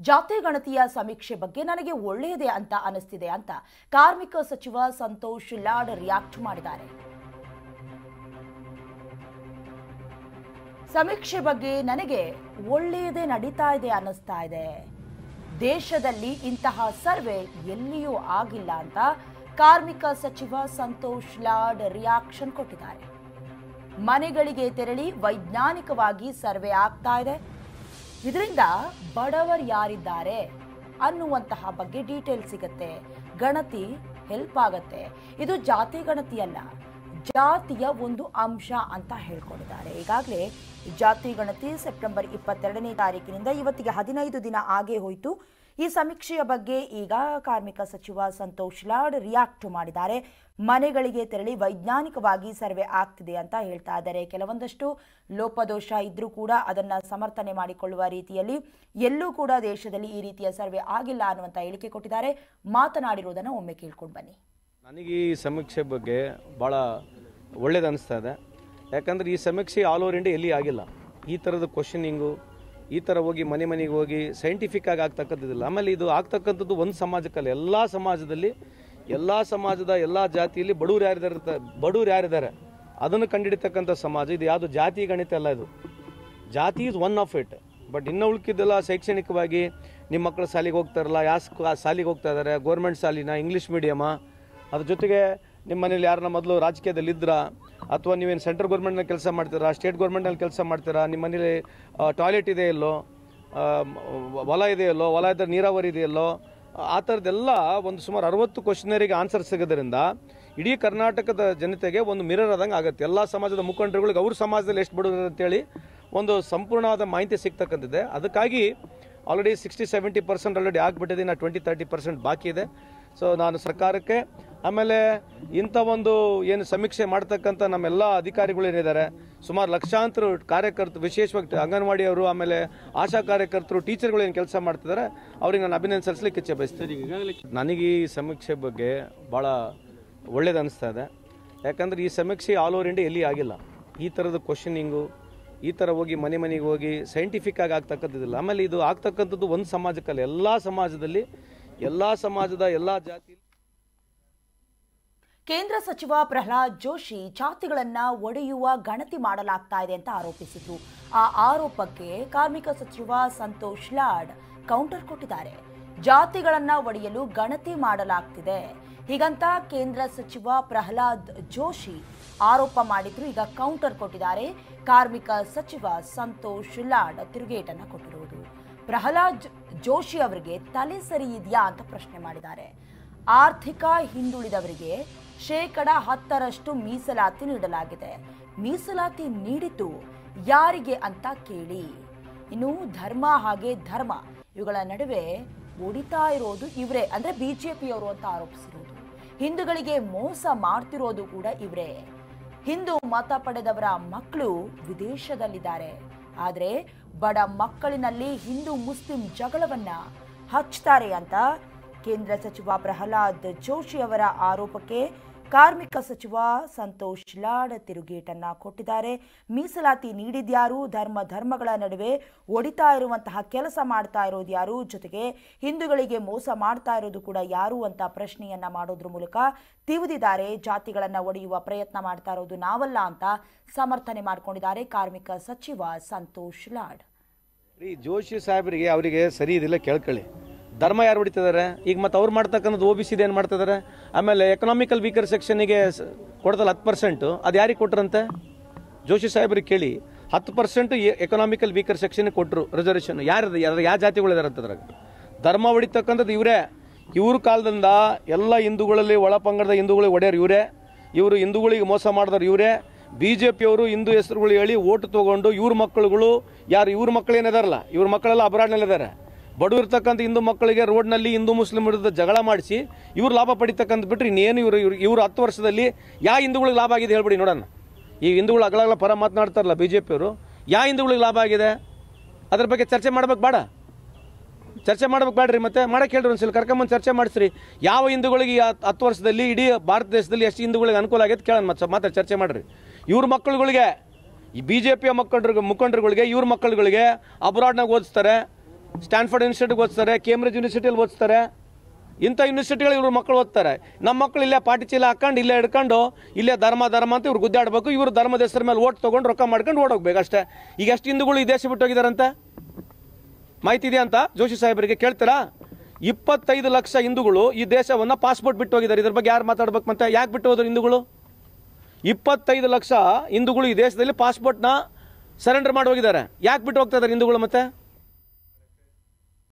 ಜಾತಿ ಗಣತಿಯ ಸಮೀಕ್ಷೆ ಬಗ್ಗೆ ನನಗೆ ಒಳ್ಳೆಯದೇ ಅಂತ ಅನಿಸ್ತಿದೆ ಅಂತ ಕಾರ್ಮಿಕ ಸಚಿವ ಸಂತೋಷ್ ಲಾಡ್ ರಿಯಾಕ್ಟ್ ಮಾಡಿದ್ದಾರೆ. ಸಮೀಕ್ಷೆ ಬಗ್ಗೆ ನನಗೆ ಒಳ್ಳೆಯದೇ ನಡೀತಾ ಇದೆ ಅನ್ನಿಸ್ತಾ ಇದೆ. ದೇಶದಲ್ಲಿ ಇಂತಹ ಸರ್ವೆ ಎಲ್ಲಿಯೂ ಆಗಿಲ್ಲ ಅಂತ ಕಾರ್ಮಿಕ ಸಚಿವ ಸಂತೋಷ್ ಲಾಡ್ ರಿಯಾಕ್ಷನ್ ಕೊಟ್ಟಿದ್ದಾರೆ. ಮನೆಗಳಿಗೆ ತೆರಳಿ ವೈಜ್ಞಾನಿಕವಾಗಿ ಸರ್ವೆ ಆಗ್ತಾ ಇದೆ. ಇದರಿಂದ ಬಡವರು ಯಾರಿದ್ದಾರೆ ಅನ್ನುವಂತಹ ಬಗ್ಗೆ ಡೀಟೇಲ್ ಸಿಗುತ್ತೆ, ಗಣತಿ ಹೆಲ್ಪ್ ಆಗತ್ತೆ. ಇದು ಜಾತಿ ಗಣತಿ ಅಲ್ಲ, ಜಾತಿಯ ಒಂದು ಅಂಶ ಅಂತ ಹೇಳ್ಕೊಂಡಿದ್ದಾರೆ. ಈಗಾಗಲೇ ಜಾತಿ ಗಣತಿ ಸೆಪ್ಟೆಂಬರ್ 22ನೇ ತಾರೀಕಿನಿಂದ ಇವತ್ತಿಗೆ 15 ದಿನ ಆಗೇ ಹೋಯಿತು. ಈ ಸಮೀಕ್ಷೆಯ ಬಗ್ಗೆ ಈಗ ಕಾರ್ಮಿಕ ಸಚಿವ ಸಂತೋಷ್ ಲಾಡ್ ರಿಯಾಕ್ಟ್ ಮಾಡಿದ್ದಾರೆ. ಮನೆಗಳಿಗೆ ತೆರಳಿ ವೈಜ್ಞಾನಿಕವಾಗಿ ಸರ್ವೆ ಆಗ್ತಿದೆ ಅಂತ ಹೇಳ್ತಾ ಇದ್ದಾರೆ. ಕೆಲವೊಂದಷ್ಟು ಲೋಪದೋಷ ಇದ್ರೂ ಕೂಡ ಅದನ್ನು ಸಮರ್ಥನೆ ಮಾಡಿಕೊಳ್ಳುವ ರೀತಿಯಲ್ಲಿ ಎಲ್ಲೂ ಕೂಡ ದೇಶದಲ್ಲಿ ಈ ರೀತಿಯ ಸರ್ವೆ ಆಗಿಲ್ಲ ಅನ್ನುವಂಥ ಹೇಳಿಕೆ ಕೊಟ್ಟಿದ್ದಾರೆ. ಮಾತನಾಡಿರೋದನ್ನು ಒಮ್ಮೆ ಕೇಳ್ಕೊಂಡು ಬನ್ನಿ. ನನಗೆ ಈ ಸಮೀಕ್ಷೆ ಬಗ್ಗೆ ಭಾಳ ಒಳ್ಳೇದು ಅನಿಸ್ತಾ ಇದೆ. ಯಾಕಂದರೆ ಈ ಸಮೀಕ್ಷೆ ಆಲ್ ಓವರ್ ಇಂಡಿಯಾ ಎಲ್ಲಿ ಆಗಿಲ್ಲ. ಈ ಥರದ ಕ್ವಶನಿಂಗು ಈ ಥರ ಹೋಗಿ ಮನೆಗೆ ಹೋಗಿ ಸೈಂಟಿಫಿಕ್ ಆಗಿ ಆಗ್ತಕ್ಕಂಥದ್ದಿಲ್ಲ. ಆಮೇಲೆ ಇದು ಆಗ್ತಕ್ಕಂಥದ್ದು ಒಂದು ಸಮಾಜಕ್ಕಲ್ಲ, ಎಲ್ಲ ಸಮಾಜದಲ್ಲಿ, ಎಲ್ಲ ಸಮಾಜದ ಎಲ್ಲ ಜಾತಿಯಲ್ಲಿ ಬಡವರು ಯಾರಿದ್ದಾರೆ ಅದನ್ನು ಕಂಡುಹಿಡಿತಕ್ಕಂಥ ಸಮಾಜ ಇದು. ಯಾವುದು ಜಾತಿ ಗಣಿತ ಅಲ್ಲ, ಇದು ಜಾತಿ is one of it. But ಇನ್ನು ಉಳ್ಕಿದ್ದೆಲ್ಲ ಶೈಕ್ಷಣಿಕವಾಗಿ ನಿಮ್ಮ ಮಕ್ಕಳು ಶಾಲೆಗೆ ಹೋಗ್ತಾರಲ್ಲ, ಯಾವ ಶಾಲೆಗೆ ಹೋಗ್ತಾ ಇದ್ದಾರೆ, ಗೌರ್ಮೆಂಟ್ ಶಾಲಿನ, ಇಂಗ್ಲೀಷ್ ಮೀಡಿಯಮಾ, ಅದ್ರ ಜೊತೆಗೆ ನಿಮ್ಮ ಮನೇಲಿ ಯಾರನ್ನ ಮೊದಲು ರಾಜಕೀಯದಲ್ಲಿ ಇದ್ರಾ, ಅಥವಾ ನೀವೇನು ಸೆಂಟ್ರಲ್ ಗೌರ್ಮೆಂಟ್ನಲ್ಲಿ ಕೆಲಸ ಮಾಡ್ತೀರಾ, ಸ್ಟೇಟ್ ಗೌರ್ಮೆಂಟ್ನಲ್ಲಿ ಕೆಲಸ ಮಾಡ್ತೀರಾ, ನಿಮ್ಮ ಮನೇಲಿ ಟಾಯ್ಲೆಟ್ ಇದೆಯಲ್ಲೋ, ಹೊಲ ಇದೆಯಲ್ಲೋ, ಹೊಲ ಇದ್ದರೆ ನೀರಾವರಿ ಇದೆಯಲ್ಲೋ, ಆ ಥರದ್ದೆಲ್ಲ ಒಂದು ಸುಮಾರು 60 ಕ್ವಶನರಿಗೆ ಆನ್ಸರ್ ಸಿಗೋದ್ರಿಂದ ಇಡೀ ಕರ್ನಾಟಕದ ಜನತೆಗೆ ಒಂದು ಮಿರರ್ ಆದಂಗೆ ಆಗುತ್ತೆ. ಎಲ್ಲ ಸಮಾಜದ ಮುಖಂಡರುಗಳಿಗೆ ಅವ್ರ ಸಮಾಜದಲ್ಲಿ ಎಷ್ಟು ಬಡವರು ಅಂತೇಳಿ ಒಂದು ಸಂಪೂರ್ಣವಾದ ಮಾಹಿತಿ ಸಿಗ್ತಕ್ಕಂಥದ್ದೇ. ಅದಕ್ಕಾಗಿ ಆಲ್ರೆಡಿ 60-70% ಆಲ್ರೆಡಿ ಆಗಿಬಿಟ್ಟಿದೆ. ಇನ್ನು 20-30% ಬಾಕಿ ಇದೆ. ಸೊ ನಾನು ಸರ್ಕಾರಕ್ಕೆ, ಆಮೇಲೆ ಇಂಥ ಒಂದು ಏನು ಸಮೀಕ್ಷೆ ಮಾಡ್ತಕ್ಕಂಥ ನಮ್ಮೆಲ್ಲ ಅಧಿಕಾರಿಗಳೇನಿದ್ದಾರೆ, ಸುಮಾರು ಲಕ್ಷಾಂತರ ಕಾರ್ಯಕರ್ತರು, ವಿಶೇಷವಾಗಿ ಅಂಗನವಾಡಿಯವರು, ಆಮೇಲೆ ಆಶಾ ಕಾರ್ಯಕರ್ತರು, ಟೀಚರ್ಗಳು ಏನು ಕೆಲಸ ಮಾಡ್ತಿದ್ದಾರೆ ಅವ್ರಿಗೆ ನಾನು ಅಭಿನಂದಿಸಲಿಕ್ಕೆ ಇಚ್ಛೆ ಬಯಸ್ತೀನಿ. ನನಗೆ ಈ ಸಮೀಕ್ಷೆ ಬಗ್ಗೆ ಭಾಳ ಒಳ್ಳೇದು ಅನಿಸ್ತಾ ಇದೆ. ಯಾಕಂದರೆ ಈ ಸಮೀಕ್ಷೆ ಆಲ್ ಓವರ್ ಇಂಡಿಯಾ ಎಲ್ಲಿ ಆಗಿಲ್ಲ. ಈ ಥರದ ಕ್ವಶನಿಂಗು ಈ ಥರ ಹೋಗಿ ಮನೆಗೆ ಹೋಗಿ ಸೈಂಟಿಫಿಕ್ ಆಗಿ ಆಗ್ತಕ್ಕಂಥದ್ದಿಲ್ಲ. ಆಮೇಲೆ ಇದು ಆಗ್ತಕ್ಕಂಥದ್ದು ಒಂದು ಸಮಾಜಕ್ಕಲ್ಲ, ಎಲ್ಲ ಸಮಾಜದಲ್ಲಿ, ಎಲ್ಲ ಸಮಾಜದ ಎಲ್ಲ ಜಾತಿ. ಕೇಂದ್ರ ಸಚಿವ ಪ್ರಹ್ಲಾದ್ ಜೋಶಿ ಜಾತಿಗಳನ್ನ ಒಡೆಯುವ ಗಣತಿ ಮಾಡಲಾಗ್ತಾ ಇದೆ ಅಂತ ಆರೋಪಿಸಿದ್ರು. ಆ ಆರೋಪಕ್ಕೆ ಕಾರ್ಮಿಕ ಸಚಿವ ಸಂತೋಷ್ ಲಾಡ್ ಕೌಂಟರ್ ಕೊಟ್ಟಿದ್ದಾರೆ. ಜಾತಿಗಳನ್ನ ಒಡೆಯಲು ಗಣತಿ ಮಾಡಲಾಗ್ತಿದೆ ಹೀಗಂತ ಕೇಂದ್ರ ಸಚಿವ ಪ್ರಹ್ಲಾದ್ ಜೋಶಿ ಆರೋಪ ಮಾಡಿದ್ರು. ಈಗ ಕೌಂಟರ್ ಕೊಟ್ಟಿದ್ದಾರೆ ಕಾರ್ಮಿಕ ಸಚಿವ ಸಂತೋಷ್ ಲಾಡ್. ತಿರುಗೇಟನ್ನ ಕೊಟ್ಟಿರುವುದು ಪ್ರಹ್ಲಾದ್ ಜೋಶಿ ಅವರಿಗೆ ತಲೆ ಸರಿ ಇದೆಯಾ ಅಂತ ಪ್ರಶ್ನೆ ಮಾಡಿದ್ದಾರೆ. ಆರ್ಥಿಕ ಹಿಂದುಳಿದವರಿಗೆ 10% ಮೀಸಲಾತಿ ನೀಡಲಾಗಿದೆ. ಮೀಸಲಾತಿ ನೀಡಿದ್ದು ಯಾರಿಗೆ ಅಂತ ಕೇಳಿ. ಇನ್ನು ಧರ್ಮ ಹಾಗೆ ಧರ್ಮ ಇವುಗಳ ನಡುವೆ ಒಡಿತಾ ಇರೋದು ಇವರೇ, ಅಂದ್ರೆ ಬಿಜೆಪಿಯವರು ಅಂತ ಆರೋಪಿಸಿರೋದು. ಹಿಂದೂಗಳಿಗೆ ಮೋಸ ಮಾಡ್ತಿರೋದು ಕೂಡ ಇವರೇ. ಹಿಂದೂ ಮತ ಪಡೆದವರ ಮಕ್ಕಳು ವಿದೇಶದಲ್ಲಿದ್ದಾರೆ, ಆದರೆ ಬಡ ಮಕ್ಕಳಿನಲ್ಲಿ ಹಿಂದೂ ಮುಸ್ಲಿಂ ಜಗಳವನ್ನ ಹಚ್ತಾರೆ ಅಂತ ಕೇಂದ್ರ ಸಚಿವ ಪ್ರಹ್ಲಾದ್ ಜೋಶಿ ಅವರ ಆರೋಪಕ್ಕೆ ಕಾರ್ಮಿಕ ಸಚಿವ ಸಂತೋಷ್ ಲಾಡ್ ತಿರುಗೇಟನ್ನ ಕೊಟ್ಟಿದ್ದಾರೆ. ಮೀಸಲಾತಿ ನೀಡಿದ್ಯಾರು, ಧರ್ಮಗಳ ನಡುವೆ ಒಡಿತಾ ಇರುವಂತಹ ಕೆಲಸ ಮಾಡ್ತಾ ಇರೋದು ಯಾರು, ಜೊತೆಗೆ ಹಿಂದೂಗಳಿಗೆ ಮೋಸ ಮಾಡ್ತಾ ಇರೋದು ಕೂಡ ಯಾರು ಅಂತ ಪ್ರಶ್ನೆಯನ್ನ ಮಾಡೋದ್ರ ಮೂಲಕ ತಿವಿದಿದ್ದಾರೆ. ಜಾತಿಗಳನ್ನ ಒಡೆಯುವ ಪ್ರಯತ್ನ ಮಾಡ್ತಾ ಇರೋದು ನಾವಲ್ಲ ಅಂತ ಸಮರ್ಥನೆ ಮಾಡಿಕೊಂಡಿದ್ದಾರೆ ಕಾರ್ಮಿಕ ಸಚಿವ ಸಂತೋಷ್ ಲಾಡ್. ಜೋಶಿ ಸಾಹೇಬರಿಗೆ ಅವರಿಗೆ ಸರಿ ಇದಿಲ್ಲ, ಕೇಳ್ಕೊಳ್ಳಿ. ಧರ್ಮ ಯಾರು ಹೊಡಿತಿದ್ದಾರೆ ಈಗ? ಮತ್ತೆ ಅವ್ರು ಮಾಡ್ತಕ್ಕಂಥದ್ದು OBC ಏನು ಮಾಡ್ತಿದ್ದಾರೆ? ಆಮೇಲೆ ಎಕನಾಮಿಕಲ್ ವೀಕರ್ ಸೆಕ್ಷನ್ಗೆ ಕೊಡ್ತಲ್ಲ 10%, ಅದು ಯಾರಿಗೆ ಕೊಟ್ರಂತೆ? ಜೋಶಿ ಸಾಹೇಬ್ರಿಗೆ ಕೇಳಿ. 10% ಎಕನಾಮಿಕಲ್ ವೀಕರ್ ಸೆಕ್ಷನ್ಗೆ ಕೊಟ್ಟರು ರಿಸರ್ವೇಷನ್. ಯಾವ ಜಾತಿಗಳಿದಾರೆ ಅಂತದ್ರಾಗ ಧರ್ಮ ಹೊಡಿತಕ್ಕಂಥದ್ದು ಇವರೇ. ಇವ್ರ ಕಾಲದಿಂದ ಎಲ್ಲ ಹಿಂದೂಗಳಲ್ಲಿ ಒಳ ಪಂಗಡದ ಹಿಂದೂಗಳಿಗೆ ಒಡೆಯರು ಇವರೇ. ಇವರು ಹಿಂದೂಗಳಿಗೆ ಮೋಸ ಮಾಡಿದವರು ಇವರೇ. BJPಯವರು ಹಿಂದೂ ಹೆಸರುಗಳು ಹೇಳಿ ಓಟ್ ತೊಗೊಂಡು ಇವ್ರ ಮಕ್ಕಳುಗಳು ಯಾರು, ಇವ್ರ ಮಕ್ಕಳೇನಿದಾರಲ್ಲ, ಇವ್ರ ಮಕ್ಕಳೆಲ್ಲ ಅಬ್ರಾಡ್ನಲ್ಲಿದ್ದಾರೆ. ಬಡವರು ಇರ್ತಕ್ಕಂಥ ಹಿಂದೂ ಮಕ್ಕಳಿಗೆ ರೋಡ್ನಲ್ಲಿ ಹಿಂದೂ ಮುಸ್ಲಿಂ ವಿರುದ್ಧ ಜಗಳ ಮಾಡಿಸಿ ಇವ್ರು ಲಾಭ ಪಡಿತಕ್ಕಂಥ ಬಿಟ್ಟರೆ ಇನ್ನೇನು ಇವರು 10 ವರ್ಷದಲ್ಲಿ ಯಾವ ಹಿಂದೂಗಳಿಗೆ ಲಾಭ ಆಗಿದೆ ಹೇಳ್ಬಿಡಿ ನೋಡೋಣ. ಈ ಹಿಂದೂಗಳು ಅಗಲ ಪರ ಮಾತನಾಡ್ತಾರಲ್ಲ BJPಯವರು, ಯಾವ ಹಿಂದೂಗಳಿಗೆ ಲಾಭ ಆಗಿದೆ ಅದ್ರ ಬಗ್ಗೆ ಚರ್ಚೆ ಮಾಡ್ಬೇಕು ಬೇಡ? ಚರ್ಚೆ ಮಾಡ್ಬೇಕು ಬೇಡ್ರಿ? ಮತ್ತೆ ಮಾಡಕ್ಕೆ ಹೇಳ್ರಿ, ಒಂದ್ಸಲ ಕರ್ಕೊಂಬಂದು ಚರ್ಚೆ ಮಾಡಿಸ್ರಿ. ಯಾವ ಹಿಂದೂಗಳಿಗೆ 10 ವರ್ಷದಲ್ಲಿ ಇಡೀ ಭಾರತ ದೇಶದಲ್ಲಿ ಎಷ್ಟು ಹಿಂದೂಗಳಿಗೆ ಅನುಕೂಲ ಆಗೈತೆ ಕೇಳೋಣ, ಮಾತ್ರ ಚರ್ಚೆ ಮಾಡ್ರಿ. ಇವ್ರ ಮಕ್ಕಳುಗಳಿಗೆ, ಈ BJPಯ ಮುಖಂಡರುಗಳಿಗೆ ಇವ್ರ ಮಕ್ಕಳುಗಳಿಗೆ ಅಬ್ರಾಡ್ನಾಗ ಓದಿಸ್ತಾರೆ, ಸ್ಟ್ಯಾನ್ಫರ್ಡ್ ಯೂನಿವರ್ಸಿಟಿಗೆ ಓದಿಸ್ತಾರೆ, ಕೇಂಬ್ರಿಡ್ಜ್ ಯೂನಿವರ್ಸಿಟಿಯಲ್ಲಿ ಓದಿಸ್ತಾರೆ. ಇಂಥ ಯೂನಿವರ್ಸಿಟಿಗಳು ಇವ್ರ ಮಕ್ಕಳು ಓದ್ತಾರೆ. ನಮ್ಮ ಮಕ್ಕಳು ಇಲ್ಲೇ ಪಾಟಿ ಚೀಲ ಹಾಕೊಂಡು ಇಲ್ಲೇ ಹಿಡ್ಕೊಂಡು ಇಲ್ಲೇ ಧರ್ಮ ಅಂತ ಇವ್ರು ಗುದ್ದಾಡಬೇಕು. ಇವರು ಧರ್ಮದ ಹೆಸರ ಮೇಲೆ ಓಟ್ ತೊಗೊಂಡು ರೊಕ್ಕ ಮಾಡ್ಕೊಂಡು ಓಡೋಗ್ಬೇಕು ಅಷ್ಟೇ. ಈಗ ಎಷ್ಟು ಹಿಂದೂಗಳು ಈ ದೇಶ ಬಿಟ್ಟು ಹೋಗಿದಾರಂತೆ ಮಾಹಿತಿ ಇದೆ ಅಂತ ಜೋಶಿ ಸಾಹೇಬರಿಗೆ ಕೇಳ್ತೀರಾ? 25 ಲಕ್ಷ ಹಿಂದೂಗಳು ಈ ದೇಶವನ್ನು ಪಾಸ್ಪೋರ್ಟ್ ಬಿಟ್ಟು ಹೋಗಿದ್ದಾರೆ. ಇದ್ರ ಬಗ್ಗೆ ಯಾರು ಮಾತಾಡ್ಬೇಕು? ಮತ್ತೆ ಯಾಕೆ ಬಿಟ್ಟು ಹೋದ್ರು ಹಿಂದೂಗಳು? 25 ಲಕ್ಷ ಹಿಂದೂಗಳು ಈ ದೇಶದಲ್ಲಿ ಪಾಸ್ಪೋರ್ಟ್ನ ಸರೆಂಡರ್ ಮಾಡಿ ಹೋಗಿದ್ದಾರೆ. ಯಾಕೆ ಬಿಟ್ಟು ಹೋಗ್ತಾ ಇದ್ದಾರೆ ಹಿಂದೂಗಳು? ಮತ್ತೆ